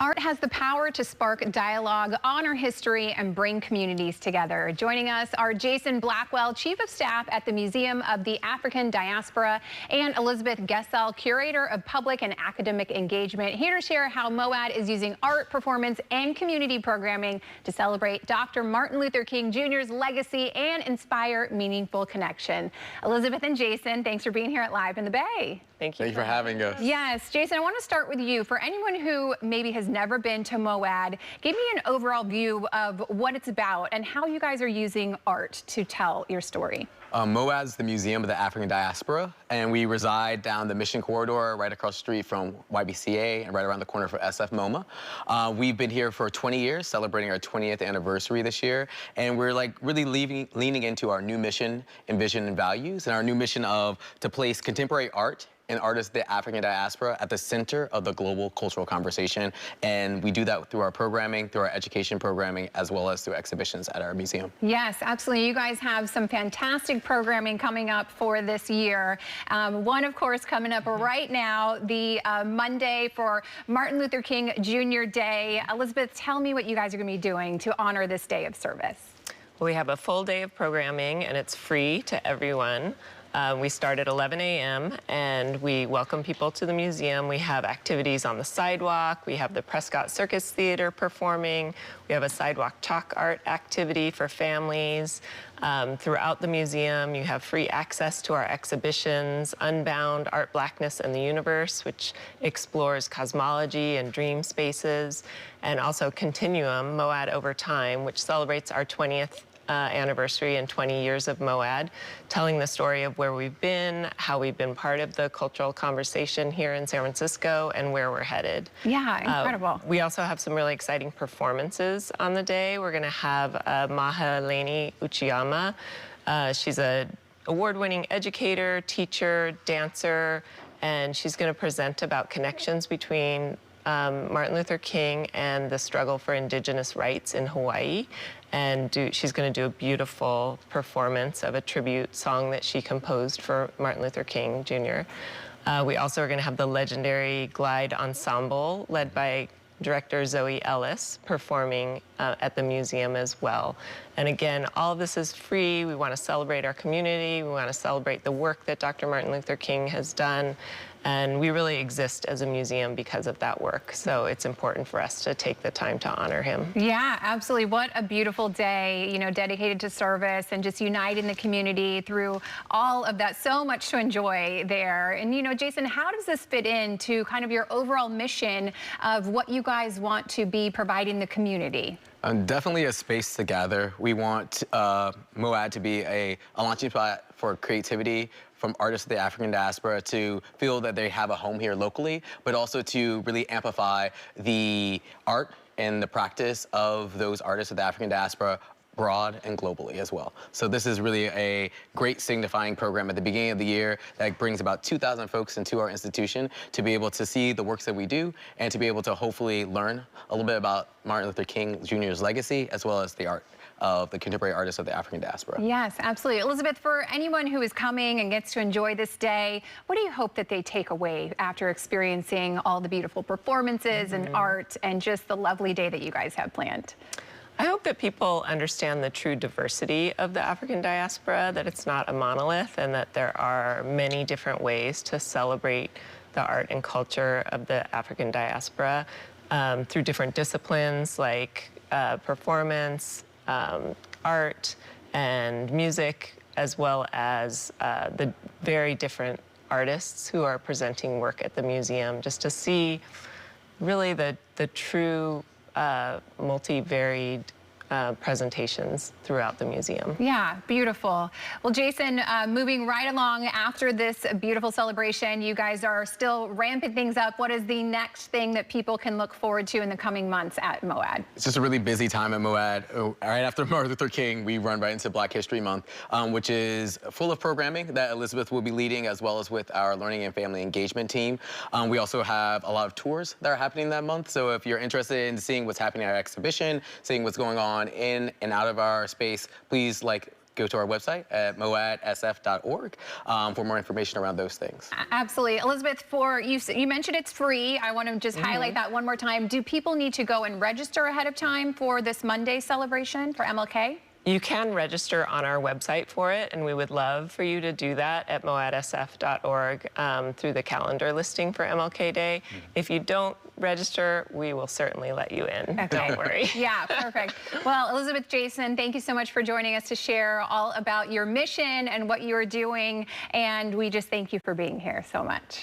Art has the power to spark dialogue, honor history, and bring communities together. Joining us are Jason Blackwell, Chief of Staff at the Museum of the African Diaspora, and Elizabeth Gessel, Curator of Public and Academic Engagement, here to share how MoAD is using art, performance, and community programming to celebrate Dr. Martin Luther King Jr.'s legacy and inspire meaningful connection. Elizabeth and Jason, thanks for being here at Live in the Bay. Thank you. Thank you for having us. Yes, Jason, I want to start with you. For anyone who maybe has never been to MoAD, give me an overall view of what it's about and how you guys are using art to tell your story. MoAD is the Museum of the African Diaspora, and we reside down the Mission Corridor right across the street from YBCA and right around the corner from SF MoMA. We've been here for 20 years, celebrating our 20th anniversary this year, and we're really leaning into our new mission and vision and values, and our new mission of to place contemporary art and artists of the African diaspora at the center of the global cultural conversation. And we do that through our programming, through our education programming, as well as through exhibitions at our museum. Yes, absolutely. You guys have some fantastic programming coming up for this year. One, of course, coming up right now, the Monday for Martin Luther King Jr. Day. Elizabeth, tell me what you guys are going to be doing to honor this day of service. Well, we have a full day of programming, and it's free to everyone. We start at 11 a.m. and we welcome people to the museum. We have activities on the sidewalk. We have the Prescott Circus Theater performing. We have a sidewalk chalk art activity for families. Throughout the museum, you have free access to our exhibitions, Unbound, Art, Blackness, and the Universe, which explores cosmology and dream spaces, and also Continuum, MoAD Over Time, which celebrates our 20th anniversary and 20 years of MoAD, telling the story of where we've been, how we've been part of the cultural conversation here in San Francisco, and where we're headed. Yeah, incredible. We also have some really exciting performances on the day. We're going to have Mahaleni Uchiyama. She's an award-winning educator, teacher, dancer, and she's going to present about connections between Martin Luther King and the struggle for indigenous rights in Hawaii. And she's going to do a beautiful performance of a tribute song that she composed for Martin Luther King Jr. We also are going to have the legendary Glide Ensemble, led by director Zoe Ellis, performing at the museum as well. And again, all of this is free. We want to celebrate our community. We want to celebrate the work that Dr. Martin Luther King has done. And we really exist as a museum because of that work. So it's important for us to take the time to honor him. Yeah, absolutely. What a beautiful day, you know, dedicated to service and just uniting the community through all of that. So much to enjoy there. And, you know, Jason, how does this fit into kind of your overall mission of what you guys want to be providing the community? Definitely a space to gather. We want MoAD to be a launching spot for creativity from artists of the African diaspora to feel that they have a home here locally, but also to really amplify the art and the practice of those artists of the African diaspora broad and globally as well. So this is really a great signifying program at the beginning of the year that brings about 2,000 folks into our institution to be able to see the works that we do and to be able to hopefully learn a little bit about Martin Luther King Jr.'s legacy as well as the art of the contemporary artists of the African diaspora. Yes, absolutely. Elizabeth, for anyone who is coming and gets to enjoy this day, what do you hope that they take away after experiencing all the beautiful performances and art and just the lovely day that you guys have planned? I hope that people understand the true diversity of the African diaspora, that it's not a monolith, and that there are many different ways to celebrate the art and culture of the African diaspora through different disciplines like performance, art, and music, as well as the very different artists who are presenting work at the museum, just to see really the true multi-varied presentations throughout the museum. Yeah, beautiful. Well, Jason, moving right along after this beautiful celebration, you guys are still ramping things up. What is the next thing that people can look forward to in the coming months at MoAD? It's just a really busy time at MoAD. Right after Martin Luther King, we run right into Black History Month, which is full of programming that Elizabeth will be leading, as well as with our Learning and Family Engagement team. We also have a lot of tours that are happening that month. So if you're interested in seeing what's happening at our exhibition, seeing what's going on in and out of our space, please go to our website at moadsf.org for more information around those things. Absolutely. Elizabeth, you mentioned it's free. I want to just highlight that one more time. Do people need to go and register ahead of time for this Monday celebration for MLK? You can register on our website for it, and we would love for you to do that at moadsf.org through the calendar listing for MLK Day. If you don't register, we will certainly let you in. Okay. Don't worry. Yeah, perfect. Well, Elizabeth, Jason, thank you so much for joining us to share all about your mission and what you are doing, and we just thank you for being here so much.